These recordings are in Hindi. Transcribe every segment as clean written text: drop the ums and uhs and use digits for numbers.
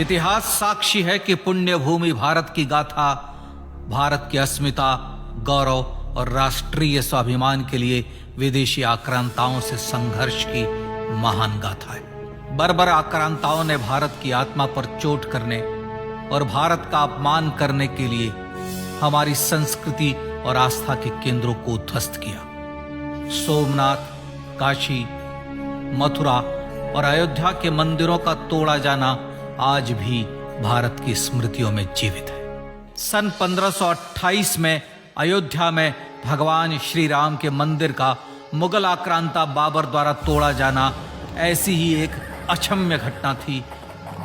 इतिहास साक्षी है कि पुण्य भूमि भारत की गाथा भारत की अस्मिता, गौरव और राष्ट्रीय स्वाभिमान के लिए विदेशी आक्रांताओं से संघर्ष की महान गाथा है। बर्बर आक्रांताओं ने भारत की आत्मा पर चोट करने और भारत का अपमान करने के लिए हमारी संस्कृति और आस्था के केंद्रों को ध्वस्त किया। सोमनाथ, काशी, मथुरा और अयोध्या के मंदिरों का तोड़ा जाना आज भी भारत की स्मृतियों में जीवित है। सन 1528 में अयोध्या में भगवान श्री राम के मंदिर का मुगल आक्रांता बाबर द्वारा तोड़ा जाना ऐसी ही एक अक्षम्य घटना थी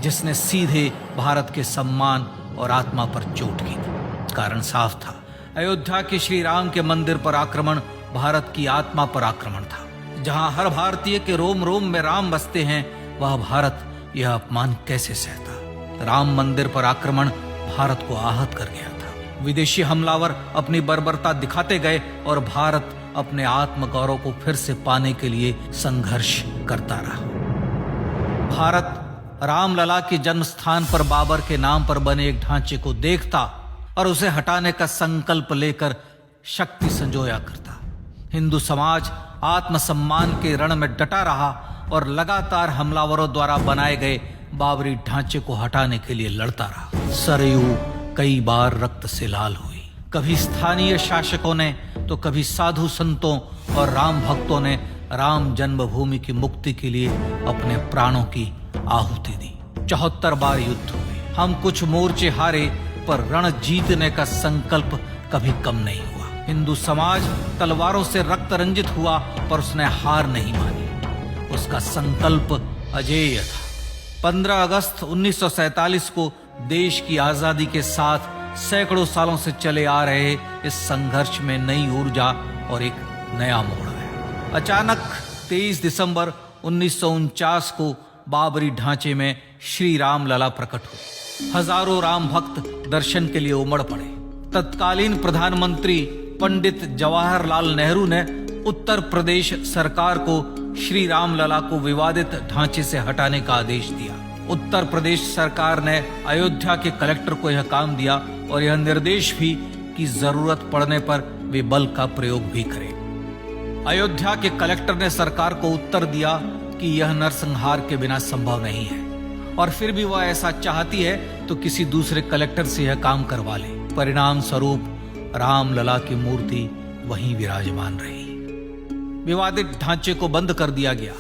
जिसने सीधे भारत के सम्मान और आत्मा पर चोट की थी। कारण साफ था, अयोध्या के श्री राम के मंदिर पर आक्रमण भारत की आत्मा पर आक्रमण था। जहां हर भारतीय के रोम रोम में राम बसते हैं, वह भारत यह अपमान कैसे सहता। राम मंदिर पर आक्रमण भारत को आहत कर गया था। विदेशी हमलावर अपनी बर्बरता दिखाते गए और भारत अपने आत्मगौरव को फिर से पाने के लिए संघर्ष करता रहा। भारत रामलला के जन्म स्थान पर बाबर के नाम पर बने एक ढांचे को देखता और उसे हटाने का संकल्प लेकर शक्ति संजोया करता। हिंदू समाज आत्मसम्मान के रण में डटा रहा और लगातार हमलावरों द्वारा बनाए गए बाबरी ढांचे को हटाने के लिए लड़ता रहा। सरयू कई बार रक्त से लाल हुई। कभी स्थानीय शासकों ने तो कभी साधु संतों और राम भक्तों ने राम जन्मभूमि की मुक्ति के लिए अपने प्राणों की आहुति दी। 74 बार युद्ध हुए। हम कुछ मोर्चे हारे, पर रण जीतने का संकल्प कभी कम नहीं हुआ। हिंदू समाज तलवारों से रक्त रंजित हुआ, पर उसने हार नहीं मानी। उसका संकल्प अजेय था। 15 अगस्त 1947 को देश की आजादी के साथ सैकड़ों सालों से चले आ रहे इस संघर्ष में नई ऊर्जा और एक नया मोड़ आया। अचानक 23 दिसंबर 1949 को बाबरी ढांचे में श्री राम लला प्रकट हुए। हजारों राम भक्त दर्शन के लिए उमड़ पड़े। तत्कालीन प्रधानमंत्री पंडित जवाहरलाल नेहरू ने उत्तर प्रदेश सरकार को श्री राम लला को विवादित ढांचे से हटाने का आदेश दिया। उत्तर प्रदेश सरकार ने अयोध्या के कलेक्टर को यह काम दिया और यह निर्देश भी कि जरूरत पड़ने पर वे बल का प्रयोग भी करें। अयोध्या के कलेक्टर ने सरकार को उत्तर दिया कि यह नरसंहार के बिना संभव नहीं है और फिर भी वह ऐसा चाहती है तो किसी दूसरे कलेक्टर से यह काम करवा ले। परिणाम स्वरूप रामलला की मूर्ति वहीं विराजमान रही। विवादित ढांचे को बंद कर दिया गया।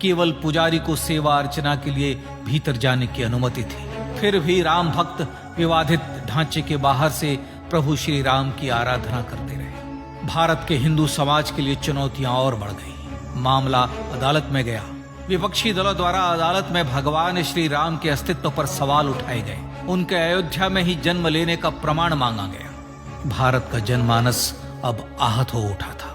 केवल पुजारी को सेवा अर्चना के लिए भीतर जाने की अनुमति थी। फिर भी राम भक्त विवादित ढांचे के बाहर से प्रभु श्री राम की आराधना करते रहे। भारत के हिंदू समाज के लिए चुनौतियां और बढ़ गई। मामला अदालत में गया। विपक्षी दलों द्वारा अदालत में भगवान श्री राम के अस्तित्व पर सवाल उठाए गए। उनके अयोध्या में ही जन्म लेने का प्रमाण मांगा गया। भारत का जनमानस अब आहत हो उठा था।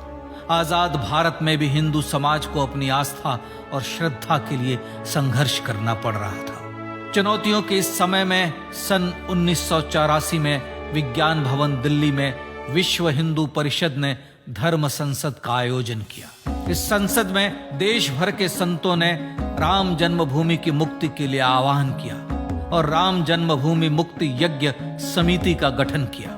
आजाद भारत में भी हिंदू समाज को अपनी आस्था और श्रद्धा के लिए संघर्ष करना पड़ रहा था। चुनौतियों के इस समय में सन 1984 में विज्ञान भवन दिल्ली में विश्व हिंदू परिषद ने धर्म संसद का आयोजन किया। इस संसद में देश भर के संतों ने राम जन्मभूमि की मुक्ति के लिए आह्वान किया और राम जन्मभूमि मुक्ति यज्ञ समिति का गठन किया।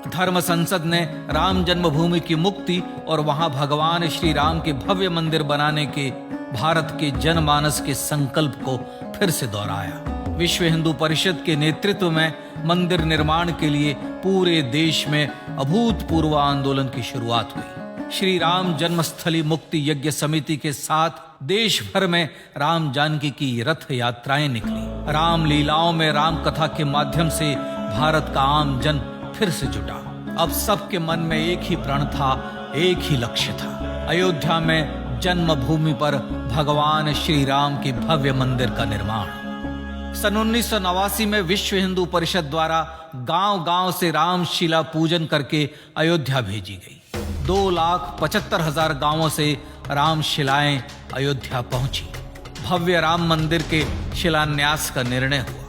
धर्म संसद ने राम जन्मभूमि की मुक्ति और वहां भगवान श्री राम के भव्य मंदिर बनाने के भारत के जनमानस के संकल्प को फिर से दोहराया। विश्व हिंदू परिषद के नेतृत्व में मंदिर निर्माण के लिए पूरे देश में अभूतपूर्व आंदोलन की शुरुआत हुई। श्री राम जन्मस्थली मुक्ति यज्ञ समिति के साथ देश भर में राम जानकी की रथ यात्राएं निकली। राम लीलाओं में राम कथा के माध्यम से भारत का आम जन फिर से जुटा। अब सबके मन में एक ही प्रण था, एक ही लक्ष्य था। अयोध्या में जन्मभूमि पर भगवान श्री राम के भव्य मंदिर का निर्माण। सन 1989 में विश्व हिंदू परिषद द्वारा गांव-गांव से रामशिला पूजन करके अयोध्या भेजी गई। 2,75,000 गांवों से रामशिलाएं अयोध्या पहुंची। भव्य राम मंदिर के शिलान्यास का निर्णय हुआ।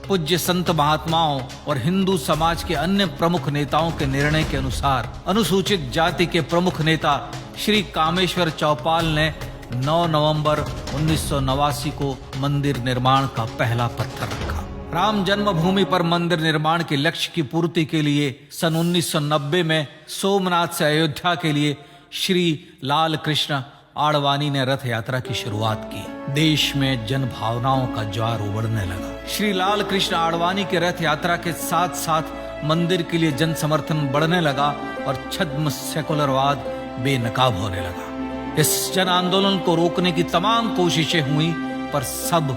पूज्य संत महात्माओं और हिंदू समाज के अन्य प्रमुख नेताओं के निर्णय के अनुसार अनुसूचित जाति के प्रमुख नेता श्री कामेश्वर चौपाल ने 9 नवंबर 1989 को मंदिर निर्माण का पहला पत्थर रखा। राम जन्मभूमि पर मंदिर निर्माण के लक्ष्य की पूर्ति के लिए सन 1990 में सोमनाथ से अयोध्या के लिए श्री लाल कृष्ण आडवाणी ने रथ यात्रा की शुरुआत की। देश में जन भावनाओं का ज्वार उबड़ने लगा। श्री लाल कृष्ण आडवाणी के रथ यात्रा के साथ साथ मंदिर के लिए जन समर्थन बढ़ने लगा और छद्म सेकुलरवाद बेनकाब होने लगा। इस जन आंदोलन को रोकने की तमाम कोशिशें हुई पर सब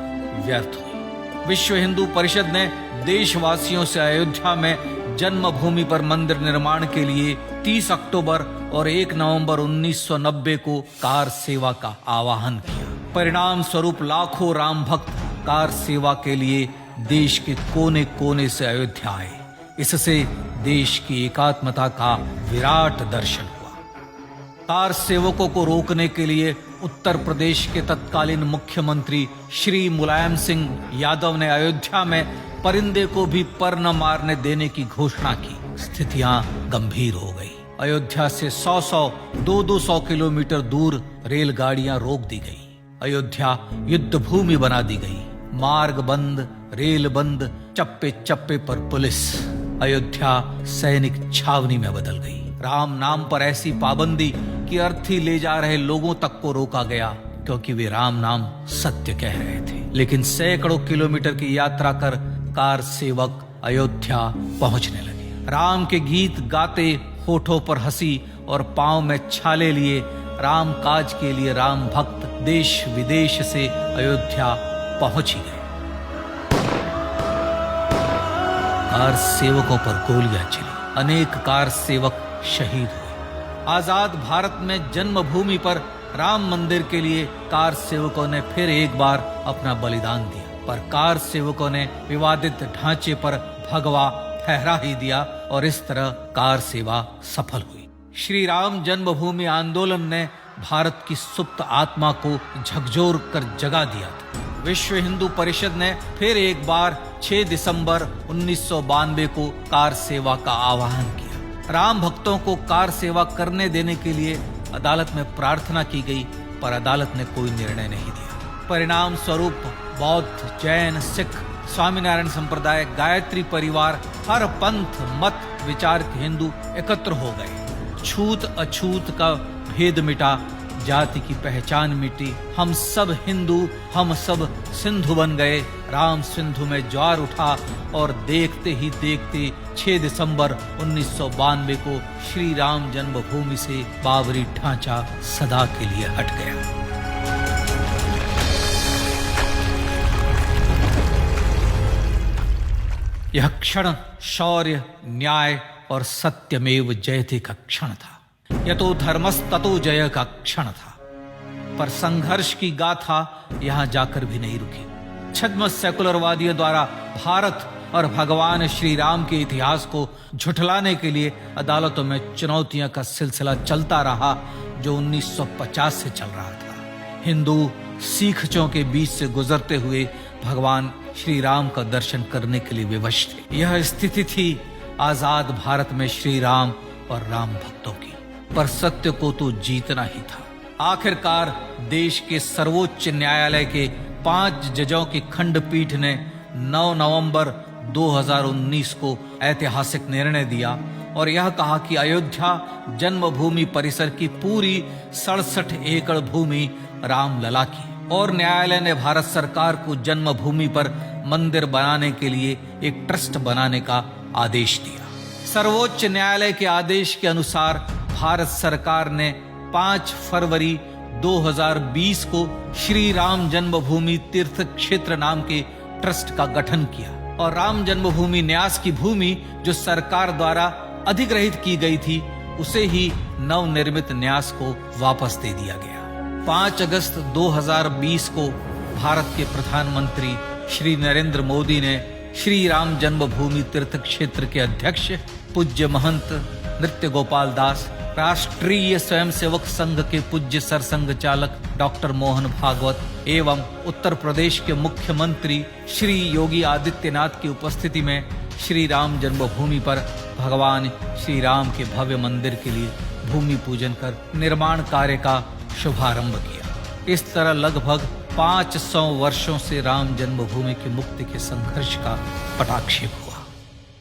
व्यर्थ हुई। विश्व हिंदू परिषद ने देशवासियों से अयोध्या में जन्मभूमि पर मंदिर निर्माण के लिए 30 अक्टूबर और 1 नवंबर 1990 को कार सेवा का आह्वान किया। परिणाम स्वरूप लाखों राम भक्त कार सेवा के लिए देश के कोने कोने से अयोध्या आए। इससे देश की एकात्मता का विराट दर्शन हुआ। कार सेवकों को रोकने के लिए उत्तर प्रदेश के तत्कालीन मुख्यमंत्री श्री मुलायम सिंह यादव ने अयोध्या में परिंदे को भी पर न मारने देने की घोषणा की। स्थितियां गंभीर हो गई। अयोध्या से 200 किलोमीटर दूर रेलगाड़ियां रोक दी गई। अयोध्या युद्ध भूमि बना दी गई। मार्ग बंद, रेल बंद, चप्पे चप्पे पर पुलिस। अयोध्या सैनिक छावनी में बदल गई। राम नाम पर ऐसी पाबंदी कि अर्थी ले जा रहे लोगों तक को रोका गया क्योंकि वे राम नाम सत्य कह रहे थे। लेकिन सैकड़ों किलोमीटर की यात्रा कर कार सेवक अयोध्या पहुंचने लगे। राम के गीत गाते, होठों पर हंसी और पांव में छाले लिए राम काज के लिए राम भक्त देश विदेश से अयोध्या पहुंच ही गए। कार सेवकों पर गोलियां चली। अनेक कार सेवक शहीद हुए। आजाद भारत में जन्मभूमि पर राम मंदिर के लिए कार सेवकों ने फिर एक बार अपना बलिदान दिया, पर कार सेवकों ने विवादित ढांचे पर भगवा फहरा ही दिया और इस तरह कार सेवा सफल हुई। श्री राम जन्मभूमि आंदोलन ने भारत की सुप्त आत्मा को झकझोर कर जगा दिया था। विश्व हिंदू परिषद ने फिर एक बार 6 दिसंबर 1992 को कार सेवा का आह्वान किया। राम भक्तों को कार सेवा करने देने के लिए अदालत में प्रार्थना की गई, पर अदालत ने कोई निर्णय नहीं दिया। परिणाम स्वरूप बौद्ध, जैन, सिख, स्वामीनारायण संप्रदाय, गायत्री परिवार, हर पंथ मत विचार के हिंदू एकत्र हो गए। छूत अछूत का भेद मिटा, जाति की पहचान मिटी। हम सब हिंदू, हम सब सिंधु बन गए। राम सिंधु में ज्वार उठा और देखते ही देखते 6 दिसंबर 1992 को श्री राम जन्मभूमि से बाबरी ढांचा सदा के लिए हट गया। यह क्षण शौर्य, न्याय और सत्यमेव जयते का क्षण था। यतो धर्मस्ततो जय का क्षण था। पर संघर्ष की गाथा यहां जाकर भी नहीं रुकी। छद्म सेकुलरवादियों द्वारा भारत और भगवान श्री राम के इतिहास को झुठलाने के लिए अदालतों में चुनौतियों का सिलसिला चलता रहा, जो 1950 से चल रहा था। हिंदू सिखों के बीच से गुजरते हुए भगवान श्री राम का दर्शन करने के लिए विवश थे। यह स्थिति थी आजाद भारत में श्री राम और राम भक्तों की। पर सत्य को तो जीतना ही था। आखिरकार देश के सर्वोच्च न्यायालय के 5 जजों की खंडपीठ ने 9 नवंबर 2019 को ऐतिहासिक निर्णय दिया और यह कहा कि अयोध्या जन्मभूमि परिसर की पूरी 67 एकड़ भूमि रामलला की। और न्यायालय ने भारत सरकार को जन्मभूमि पर मंदिर बनाने के लिए एक ट्रस्ट बनाने का आदेश दिया। सर्वोच्च न्यायालय के आदेश के अनुसार भारत सरकार ने 5 फरवरी 2020 को श्री राम जन्मभूमि तीर्थ क्षेत्र नाम के ट्रस्ट का गठन किया और राम जन्मभूमि न्यास की भूमि जो सरकार द्वारा अधिग्रहित की गई थी, उसे ही नवनिर्मित न्यास को वापस दे दिया गया। 5 अगस्त 2020 को भारत के प्रधानमंत्री श्री नरेंद्र मोदी ने श्री राम जन्मभूमि तीर्थ क्षेत्र के अध्यक्ष पूज्य महंत नृत्य गोपाल दास, राष्ट्रीय स्वयंसेवक संघ के पूज्य सरसंघ चालक डॉक्टर मोहन भागवत एवं उत्तर प्रदेश के मुख्यमंत्री श्री योगी आदित्यनाथ की उपस्थिति में श्री राम जन्मभूमि पर भगवान श्री राम के भव्य मंदिर के लिए भूमि पूजन कर निर्माण कार्य का शुभारंभ किया। इस तरह लगभग 500 वर्षों से राम जन्मभूमि की मुक्ति के संघर्ष का पटाक्षेप हुआ।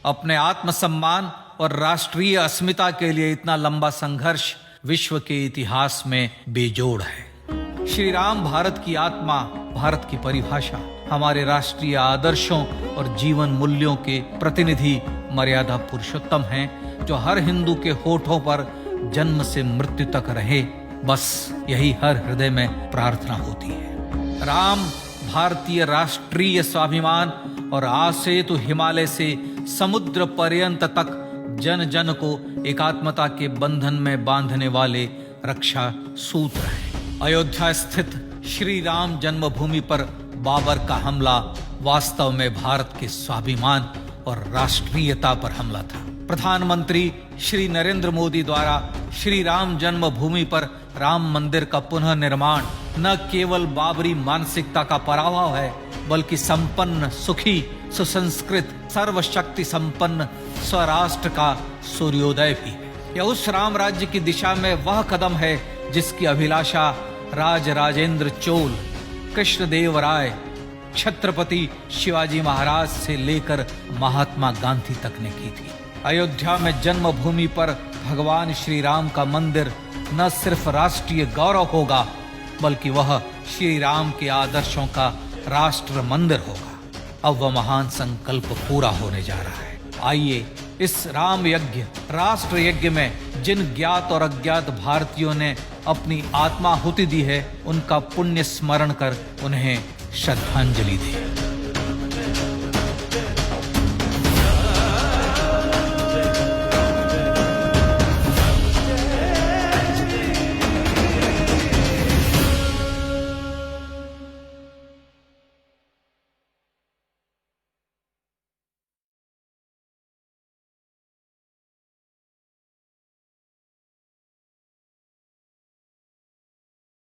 अपने आत्मसम्मान और राष्ट्रीय अस्मिता के लिए इतना लंबा संघर्ष विश्व के इतिहास में बेजोड़ है। श्री राम भारत की आत्मा, भारत की परिभाषा, हमारे राष्ट्रीय आदर्शों और जीवन मूल्यों के प्रतिनिधि मर्यादा पुरुषोत्तम हैं, जो हर हिंदू के होठों पर जन्म से मृत्यु तक रहे। बस यही हर हृदय में प्रार्थना होती है। राम भारतीय राष्ट्रीय स्वाभिमान और आसेतु हिमालय से समुद्र पर्यंत तक जन जन को एकात्मता के बंधन में बांधने वाले रक्षा सूत्र है। अयोध्या स्थित श्री राम जन्मभूमि पर बाबर का हमला वास्तव में भारत के स्वाभिमान और राष्ट्रीयता पर हमला था। प्रधानमंत्री श्री नरेंद्र मोदी द्वारा श्री राम जन्मभूमि पर राम मंदिर का पुनः निर्माण न केवल बाबरी मानसिकता का पराभव है, बल्कि संपन्न, सुखी, सुसंस्कृत, सर्वशक्ति संपन्न स्वराष्ट्र का सूर्योदय भी है। यह उस राम राज्य की दिशा में वह कदम है जिसकी अभिलाषा राजराजेंद्र चोल, कृष्णदेवराय, छत्रपति शिवाजी महाराज से लेकर महात्मा गांधी तक ने की थी। अयोध्या में जन्मभूमि पर भगवान श्री राम का मंदिर न सिर्फ राष्ट्रीय गौरव होगा, बल्कि वह श्री राम के आदर्शों का राष्ट्र मंदिर होगा। अब वह महान संकल्प पूरा होने जा रहा है। आइए इस राम यज्ञ, राष्ट्र यज्ञ में जिन ज्ञात और अज्ञात भारतीयों ने अपनी आत्माहुति दी है, उनका पुण्य स्मरण कर उन्हें श्रद्धांजलि दें।